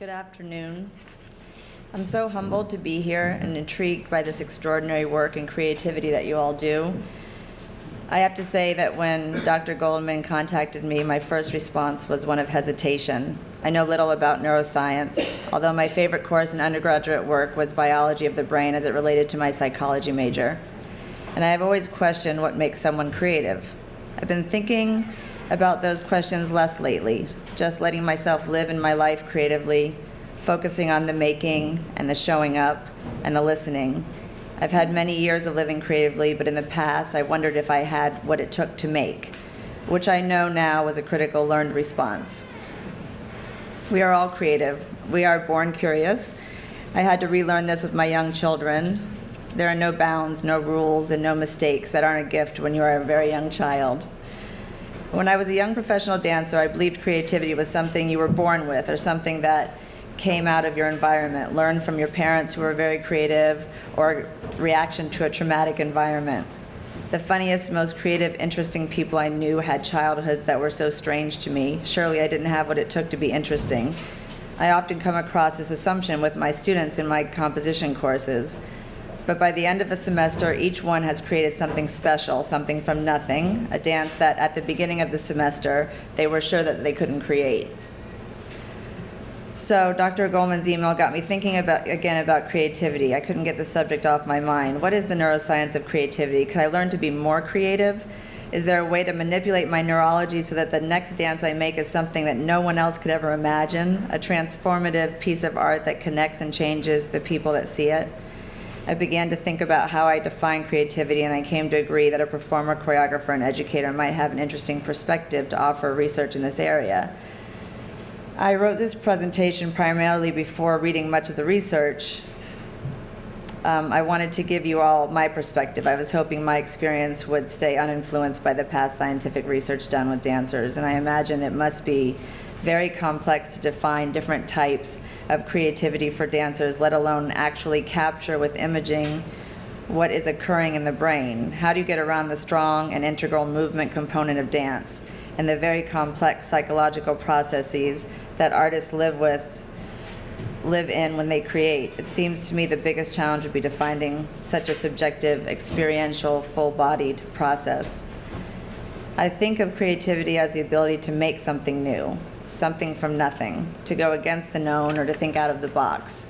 Good afternoon. I'm so humbled to be here and intrigued by this extraordinary work and creativity that you all do. I have to say that when Dr. Goldman contacted me, my first response was one of hesitation. I know little about neuroscience, although my favorite course in undergraduate work was biology of the brain as it related to my psychology major. And I have always questioned what makes someone creative. I've been thinking about those questions less lately, just letting myself live in my life creatively, focusing on the making and the showing up and the listening. I've had many years of living creatively, but in the past I wondered if I had what it took to make, which I know now was a critical learned response. We are all creative. We are born curious. I had to relearn this with my young children. There are no bounds, no rules, and no mistakes that aren't a gift when you are a very young child. When I was a young professional dancer, I believed creativity was something you were born with or something that came out of your environment, learned from your parents who were very creative, or reaction to a traumatic environment. The funniest, most creative, interesting people I knew had childhoods that were so strange to me. Surely I didn't have what it took to be interesting. I often come across this assumption with my students in my composition courses. But by the end of a semester, each one has created something special, something from nothing, a dance that at the beginning of the semester, they were sure that they couldn't create. So Dr. Goldman's email got me thinking about creativity. I couldn't get the subject off my mind. What is the neuroscience of creativity? Could I learn to be more creative? Is there a way to manipulate my neurology so that the next dance I make is something that no one else could ever imagine, a transformative piece of art that connects and changes the people that see it? I began to think about how I define creativity, and I came to agree that a performer, choreographer, and educator might have an interesting perspective to offer research in this area. I wrote this presentation primarily before reading much of the research. I wanted to give you all my perspective. I was hoping my experience would stay uninfluenced by the past scientific research done with dancers, and I imagine it must be very complex to define different types of creativity for dancers, let alone actually capture with imaging what is occurring in the brain. How do you get around the strong and integral movement component of dance and the very complex psychological processes that artists live in when they create? It seems to me the biggest challenge would be defining such a subjective, experiential, full-bodied process. I think of creativity as the ability to make something new, something from nothing, to go against the known or to think out of the box.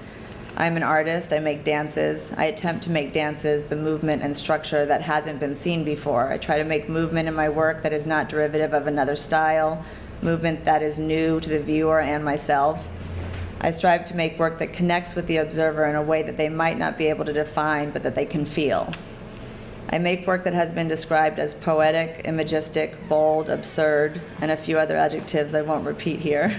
I'm an artist. I make dances. I attempt to make dances the movement and structure that hasn't been seen before. I try to make movement in my work that is not derivative of another style, movement that is new to the viewer and myself. I strive to make work that connects with the observer in a way that they might not be able to define, but that they can feel. I make work that has been described as poetic, imagistic, bold, absurd, and a few other adjectives I won't repeat here.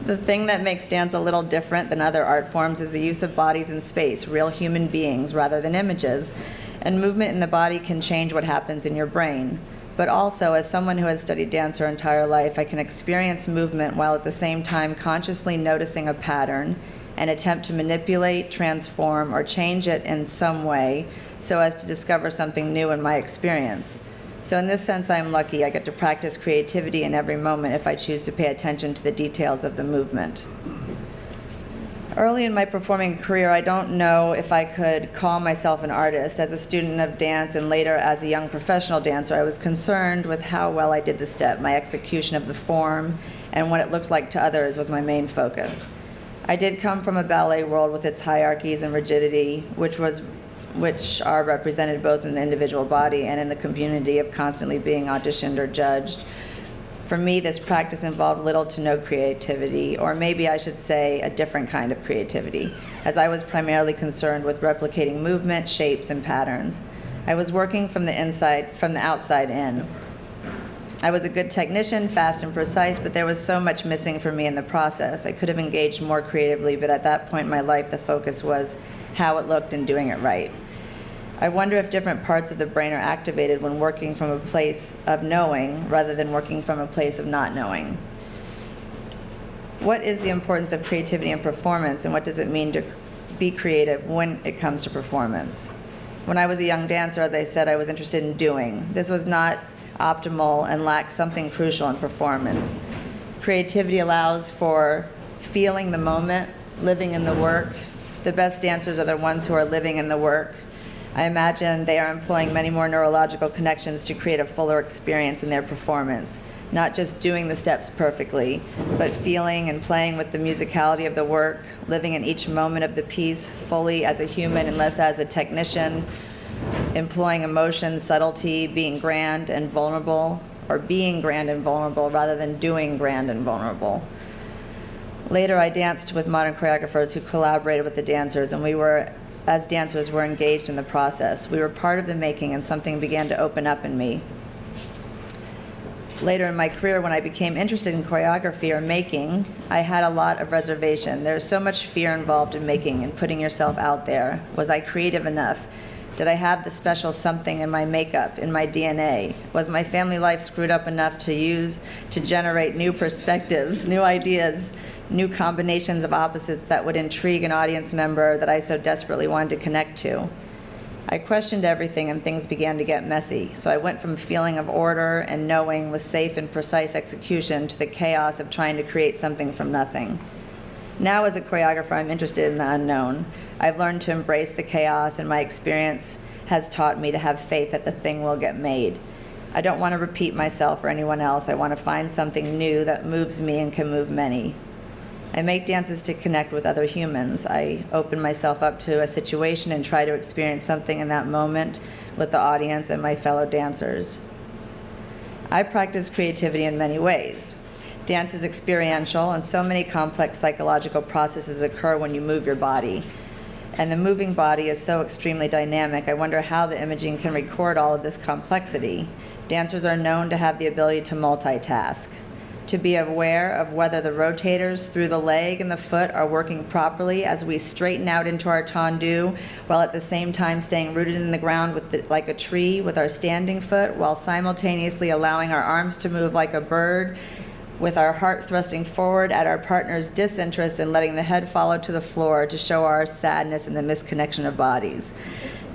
The thing that makes dance a little different than other art forms is the use of bodies in space, real human beings rather than images. And movement in the body can change what happens in your brain. But also, as someone who has studied dance her entire life, I can experience movement while at the same time consciously noticing a pattern and attempt to manipulate, transform, or change it in some way so as to discover something new in my experience. So in this sense, I'm lucky. I get to practice creativity in every moment if I choose to pay attention to the details of the movement. Early in my performing career, I don't know if I could call myself an artist. As a student of dance and later as a young professional dancer, I was concerned with how well I did the step. My execution of the form and what it looked like to others was my main focus. I did come from a ballet world with its hierarchies and rigidity, which are represented both in the individual body and in the community of constantly being auditioned or judged. For me, this practice involved little to no creativity, or maybe I should say a different kind of creativity, as I was primarily concerned with replicating movement, shapes, and patterns. I was working from the outside in. I was a good technician, fast and precise, but there was so much missing for me in the process. I could have engaged more creatively, but at that point in my life, the focus was how it looked and doing it right. I wonder if different parts of the brain are activated when working from a place of knowing rather than working from a place of not knowing. What is the importance of creativity in performance, and what does it mean to be creative when it comes to performance? When I was a young dancer, as I said, I was interested in doing. This was not optimal and lacked something crucial in performance. Creativity allows for feeling the moment, living in the work. The best dancers are the ones who are living in the work. I imagine they are employing many more neurological connections to create a fuller experience in their performance, not just doing the steps perfectly, but feeling and playing with the musicality of the work, living in each moment of the piece fully as a human and less as a technician, employing emotion, subtlety, being grand and vulnerable, or being grand and vulnerable rather than doing grand and vulnerable. Later, I danced with modern choreographers who collaborated with the dancers, and we were, as dancers, were engaged in the process. We were part of the making, and something began to open up in me. Later in my career, when I became interested in choreography or making, I had a lot of reservation. There's so much fear involved in making and putting yourself out there. Was I creative enough? Did I have the special something in my makeup, in my DNA? Was my family life screwed up enough to use to generate new perspectives, new ideas, new combinations of opposites that would intrigue an audience member that I so desperately wanted to connect to? I questioned everything and things began to get messy. So I went from a feeling of order and knowing with safe and precise execution to the chaos of trying to create something from nothing. Now as a choreographer, I'm interested in the unknown. I've learned to embrace the chaos, and my experience has taught me to have faith that the thing will get made. I don't want to repeat myself or anyone else. I want to find something new that moves me and can move many. I make dances to connect with other humans. I open myself up to a situation and try to experience something in that moment with the audience and my fellow dancers. I practice creativity in many ways. Dance is experiential, and so many complex psychological processes occur when you move your body. And the moving body is so extremely dynamic, I wonder how the imaging can record all of this complexity. Dancers are known to have the ability to multitask, to be aware of whether the rotators through the leg and the foot are working properly as we straighten out into our tendu, while at the same time staying rooted in the ground like a tree with our standing foot, while simultaneously allowing our arms to move like a bird, with our heart thrusting forward at our partner's disinterest and letting the head follow to the floor to show our sadness in the misconnection of bodies.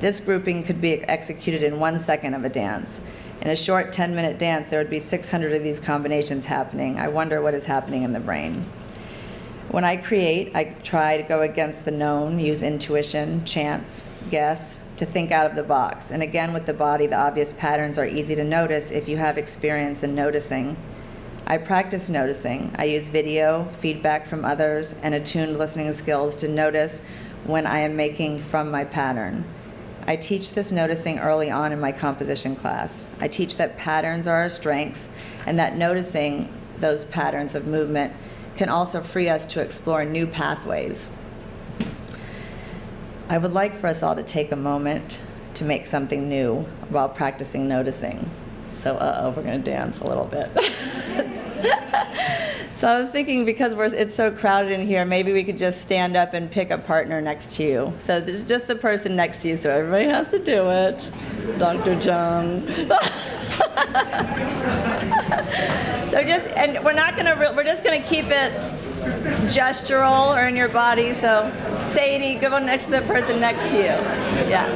This grouping could be executed in 1 second of a dance. In a short 10-minute dance, there would be 600 of these combinations happening. I wonder what is happening in the brain. When I create, I try to go against the known, use intuition, chance, guess, to think out of the box. And again, with the body, the obvious patterns are easy to notice if you have experience in noticing. I practice noticing. I use video, feedback from others, and attuned listening skills to notice when I am making from my pattern. I teach this noticing early on in my composition class. I teach that patterns are our strengths, and that noticing those patterns of movement can also free us to explore new pathways. I would like for us all to take a moment to make something new while practicing noticing. So, we're going to dance a little bit. So I was thinking, because it's so crowded in here, maybe we could just stand up and pick a partner next to you. So there's just the person next to you, so everybody has to do it. Dr. Jung. So we're just going to keep it gestural or in your body. So Sadie, go next to the person next to you. Yeah.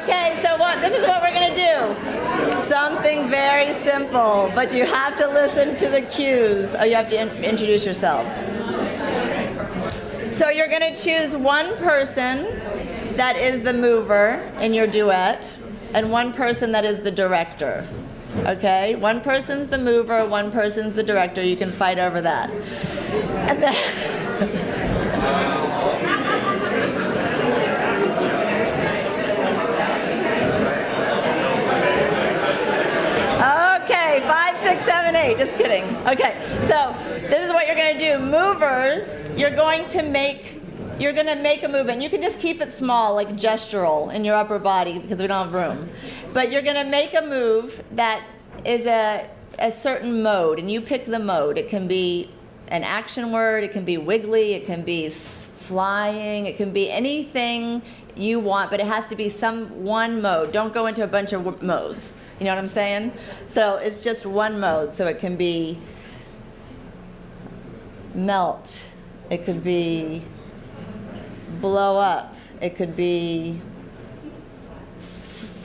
Okay, so this is what we're going to do. Something very simple, but you have to listen to the cues. Oh, you have to introduce yourselves. So you're going to choose one person that is the mover in your duet, and one person that is the director. Okay? One person's the mover, one person's the director. You can fight over that. And then okay, 5, 6, 7, 8. Just kidding. Okay, so this is what you're going to do. Movers, you're going to make a movement. You can just keep it small, like gestural in your upper body, because we don't have room. But you're going to make a move that is a certain mode, and you pick the mode. It can be an action word, it can be wiggly, it can be flying, it can be anything you want, but it has to be one mode. Don't go into a bunch of modes. You know what I'm saying? So it's just one mode. So it can be melt. It could be blow up. It could be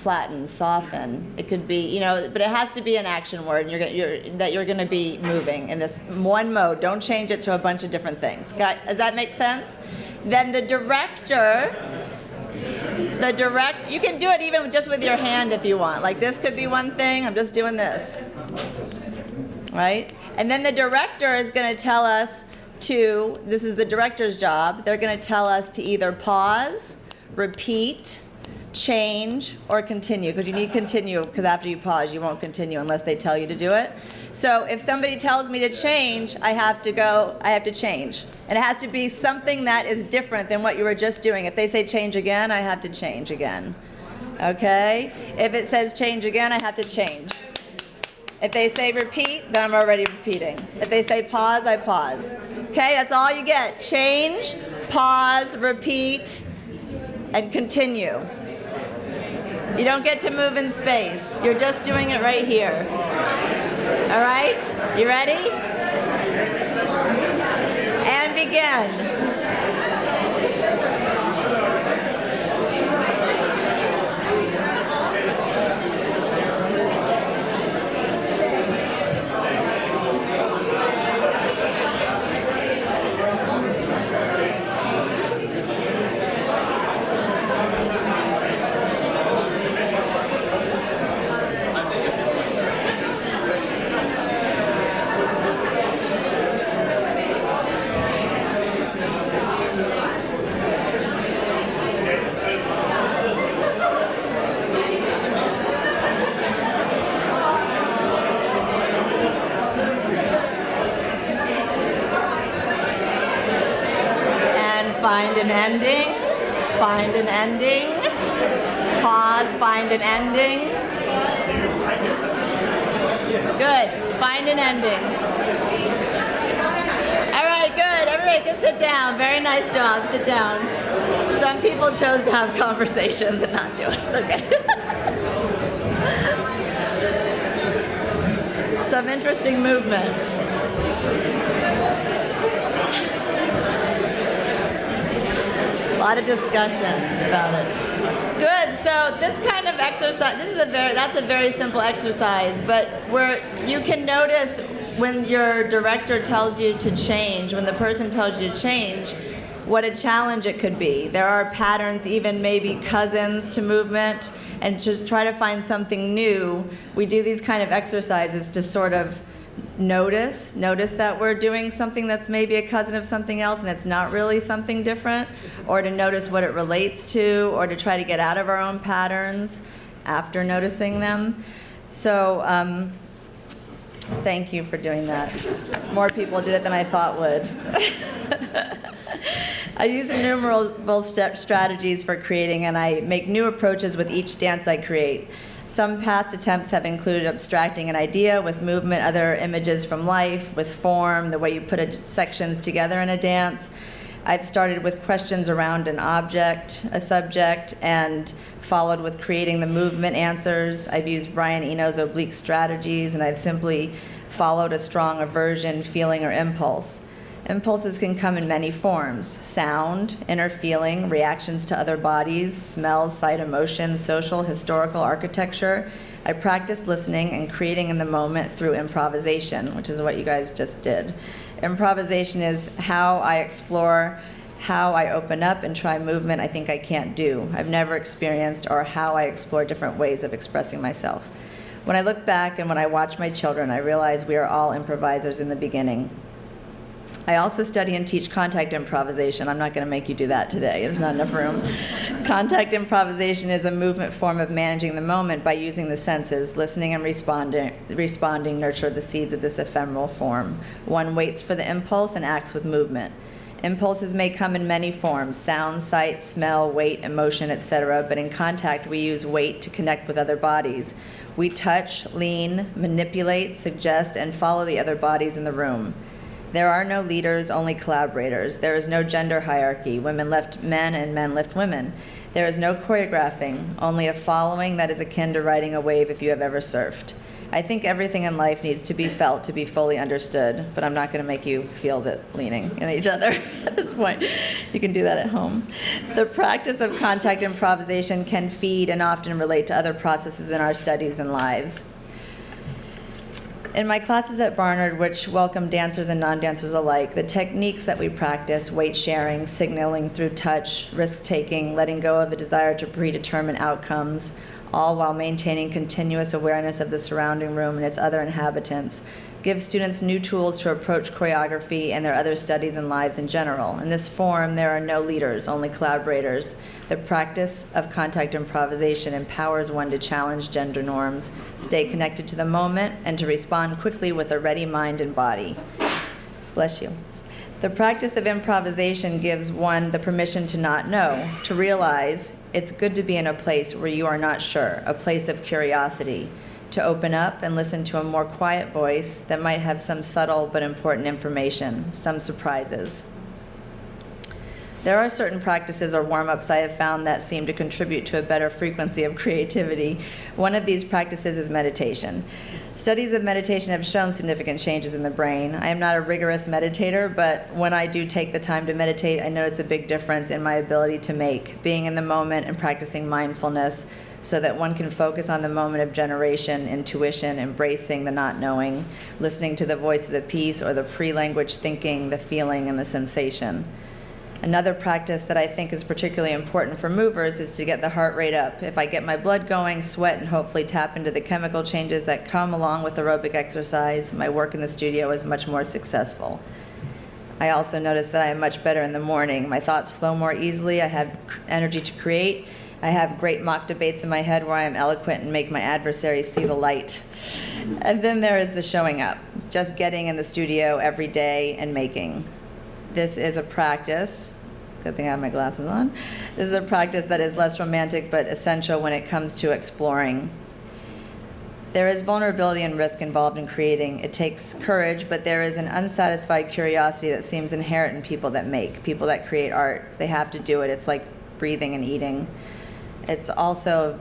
flatten, soften. It could be, but it has to be an action word. That you're going to be moving in this one mode. Don't change it to a bunch of different things. Does that make sense? Then the director, you can do it even just with your hand if you want. Like this could be one thing. I'm just doing this. Right? And then the director is going to tell us this is the director's job, they're going to tell us to either pause, repeat, change, or continue. Because you need continue, because after you pause, you won't continue unless they tell you to do it. So if somebody tells me to change, I have to change. And it has to be something that is different than what you were just doing. If they say change again, I have to change again. Okay? If it says change again, I have to change. If they say repeat, then I'm already repeating. If they say pause, I pause. Okay, that's all you get. Change, pause, repeat, and continue. You don't get to move in space. You're just doing it right here. All right? You ready? And begin. Find an ending, find an ending, pause, find an ending. Good, find an ending. All right, good, everybody can sit down. Very nice job, sit down. Some people chose to have conversations and not do it, it's okay. Some interesting movement. A lot of discussion about it. Good. So this kind of exercise, that's a very simple exercise, but where you can notice when your director tells you to change, when the person tells you to change, what a challenge it could be. There are patterns, even maybe cousins to movement, and just try to find something new. We do these kind of exercises to sort of notice that we're doing something that's maybe a cousin of something else and it's not really something different, or to notice what it relates to, or to try to get out of our own patterns after noticing them. So thank you for doing that. More people did it than I thought would. I use innumerable strategies for creating, and I make new approaches with each dance I create. Some past attempts have included abstracting an idea with movement, other images from life, with form, the way you put sections together in a dance. I've started with questions around an object, a subject, and followed with creating the movement answers. I've used Brian Eno's oblique strategies, and I've simply followed a strong aversion, feeling, or impulse. Impulses can come in many forms: sound, inner feeling, reactions to other bodies, smells, sight, emotion, social, historical, architecture. I practice listening and creating in the moment through improvisation, which is what you guys just did. Improvisation is how I explore, how I open up and try movement I think I can't do, I've never experienced, or how I explore different ways of expressing myself. When I look back and when I watch my children, I realize we are all improvisers in the beginning. I also study and teach contact improvisation. I'm not going to make you do that today. There's not enough room. Contact improvisation is a movement form of managing the moment by using the senses. Listening and responding nurture the seeds of this ephemeral form. One waits for the impulse and acts with movement. Impulses may come in many forms: sound, sight, smell, weight, emotion, etc. But in contact, we use weight to connect with other bodies. We touch, lean, manipulate, suggest, and follow the other bodies in the room. There are no leaders, only collaborators. There is no gender hierarchy. Women lift men and men lift women. There is no choreographing, only a following that is akin to riding a wave if you have ever surfed. I think everything in life needs to be felt to be fully understood, but I'm not going to make you feel that leaning in each other at this point. You can do that at home. The practice of contact improvisation can feed and often relate to other processes in our studies and lives. In my classes at Barnard, which welcome dancers and non-dancers alike, the techniques that we practice, weight sharing, signaling through touch, risk-taking, letting go of a desire to predetermine outcomes, all while maintaining continuous awareness of the surrounding room and its other inhabitants, give students new tools to approach choreography and their other studies and lives in general. In this form, there are no leaders, only collaborators. The practice of contact improvisation empowers one to challenge gender norms, stay connected to the moment, and to respond quickly with a ready mind and body. Bless you. The practice of improvisation gives one the permission to not know, to realize it's good to be in a place where you are not sure, a place of curiosity, to open up and listen to a more quiet voice that might have some subtle but important information, some surprises. There are certain practices or warm-ups I have found that seem to contribute to a better frequency of creativity. One of these practices is meditation. Studies of meditation have shown significant changes in the brain. I am not a rigorous meditator, but when I do take the time to meditate, I notice a big difference in my ability to make, being in the moment and practicing mindfulness so that one can focus on the moment of generation, intuition, embracing the not knowing, listening to the voice of the piece or the pre-language thinking, the feeling, and the sensation. Another practice that I think is particularly important for movers is to get the heart rate up. If I get my blood going, sweat, and hopefully tap into the chemical changes that come along with aerobic exercise, my work in the studio is much more successful. I also notice that I am much better in the morning. My thoughts flow more easily. I have energy to create. I have great mock debates in my head where I am eloquent and make my adversaries see the light. And then there is the showing up, just getting in the studio every day and making. This is a practice, good thing I have my glasses on. This is a practice that is less romantic but essential when it comes to exploring. There is vulnerability and risk involved in creating. It takes courage, but there is an unsatisfied curiosity that seems inherent in people that make, people that create art. They have to do it. It's like breathing and eating. It's also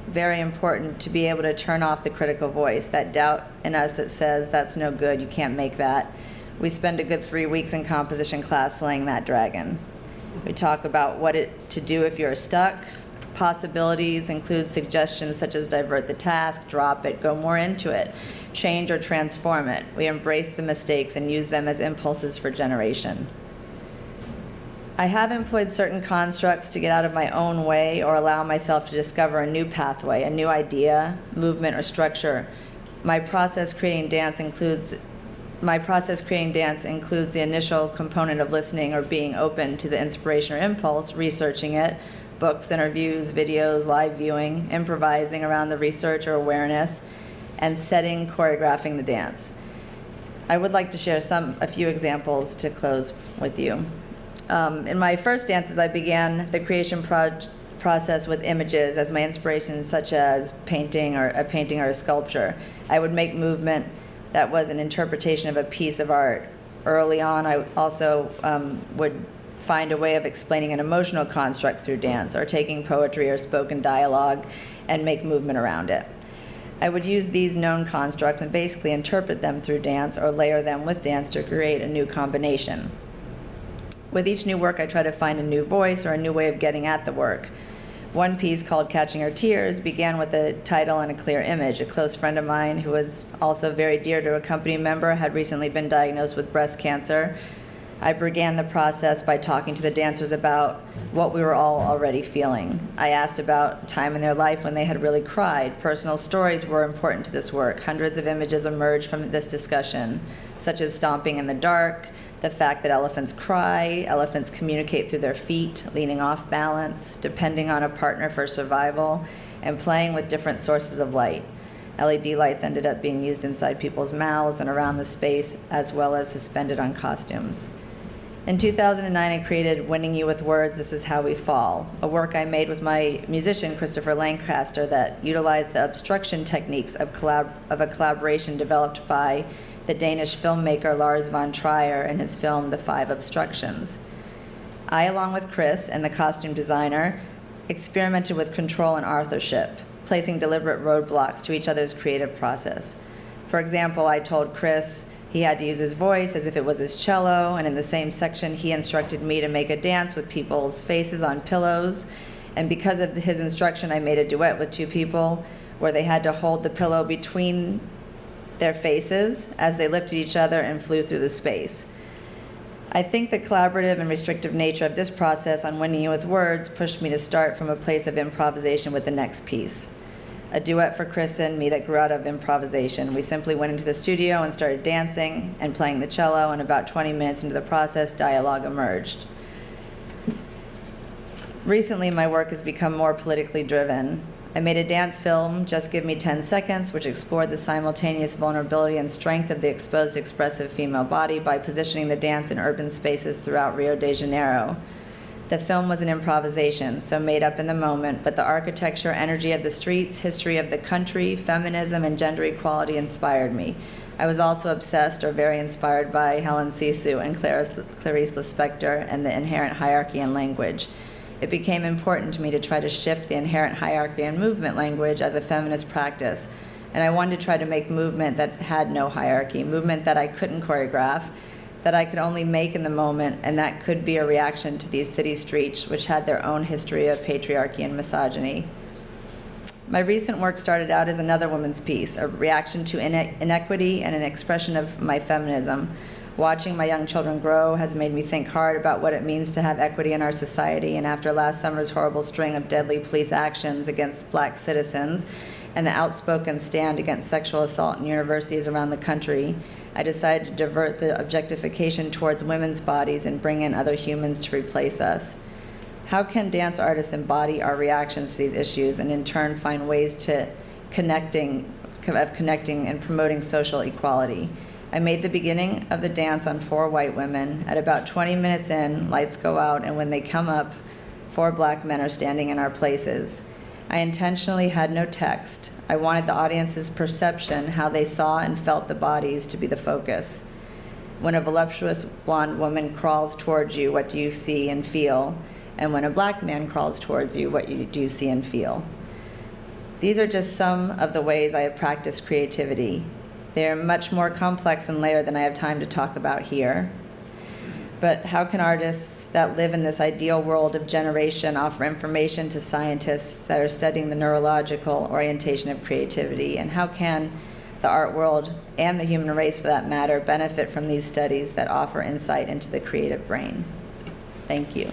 very important to be able to turn off the critical voice, that doubt in us that says, that's no good, you can't make that. We spend a good 3 weeks in composition class slaying that dragon. We talk about what to do if you're stuck. Possibilities include suggestions such as divert the task, drop it, go more into it, change or transform it. We embrace the mistakes and use them as impulses for generation. I have employed certain constructs to get out of my own way or allow myself to discover a new pathway, a new idea, movement, or structure. My process creating dance includes the initial component of listening or being open to the inspiration or impulse, researching it, books, interviews, videos, live viewing, improvising around the research or awareness, and setting, choreographing the dance. I would like to share a few examples to close with you. In my first dances, I began the creation process with images as my inspiration, such as painting or a sculpture. I would make movement that was an interpretation of a piece of art. Early on, I also would find a way of explaining an emotional construct through dance, or taking poetry or spoken dialogue and make movement around it. I would use these known constructs and basically interpret them through dance or layer them with dance to create a new combination. With each new work, I try to find a new voice or a new way of getting at the work. One piece, called Catching Her Tears, began with a title and a clear image. A close friend of mine, who was also very dear to a company member, had recently been diagnosed with breast cancer. I began the process by talking to the dancers about what we were all already feeling. I asked about time in their life when they had really cried. Personal stories were important to this work. Hundreds of images emerged from this discussion, such as stomping in the dark, the fact that elephants cry, elephants communicate through their feet, leaning off balance, depending on a partner for survival, and playing with different sources of light. LED lights ended up being used inside people's mouths and around the space, as well as suspended on costumes. In 2009, I created Winning You with Words, This Is How We Fall, a work I made with my musician, Christopher Lancaster, that utilized the obstruction techniques of a collaboration developed by the Danish filmmaker Lars von Trier in his film The Five Obstructions. I, along with Chris and the costume designer, experimented with control and authorship. placing deliberate roadblocks to each other's creative process. For example, I told Chris he had to use his voice as if it was his cello, and in the same section he instructed me to make a dance with people's faces on pillows. And because of his instruction, I made a duet with two people where they had to hold the pillow between their faces as they lifted each other and flew through the space. I think the collaborative and restrictive nature of this process on winning with words pushed me to start from a place of improvisation with the next piece. A duet for Chris and me that grew out of improvisation. We simply went into the studio and started dancing and playing the cello, and about 20 minutes into the process, dialogue emerged. Recently, my work has become more politically driven. I made a dance film, Just Give Me 10 Seconds, which explored the simultaneous vulnerability and strength of the exposed expressive female body by positioning the dance in urban spaces throughout Rio de Janeiro. The film was an improvisation, so made up in the moment, but the architecture, energy of the streets, history of the country, feminism, and gender equality inspired me. I was also obsessed or very inspired by Helen Sisu and Clarice Lispector and the inherent hierarchy in language. It became important to me to try to shift the inherent hierarchy in movement language as a feminist practice, and I wanted to try to make movement that had no hierarchy, movement that I couldn't choreograph, that I could only make in the moment, and that could be a reaction to these city streets, which had their own history of patriarchy and misogyny. My recent work started out as another woman's piece, a reaction to inequity and an expression of my feminism. Watching my young children grow has made me think hard about what it means to have equity in our society, and after last summer's horrible string of deadly police actions against black citizens and the outspoken stand against sexual assault in universities around the country, I decided to divert the objectification towards women's bodies and bring in other humans to replace us. How can dance artists embody our reactions to these issues and in turn find ways to connecting and promoting social equality? I made the beginning of the dance on 4 white women. At about 20 minutes in, lights go out, and when they come up, 4 black men are standing in our places. I intentionally had no text. I wanted the audience's perception, how they saw and felt the bodies, to be the focus. When a voluptuous blonde woman crawls towards you, what do you see and feel? And when a black man crawls towards you, what do you see and feel? These are just some of the ways I have practiced creativity. They are much more complex and layered than I have time to talk about here. But how can artists that live in this ideal world of generation offer information to scientists that are studying the neurological orientation of creativity? And how can the art world, and the human race for that matter, benefit from these studies that offer insight into the creative brain? Thank you.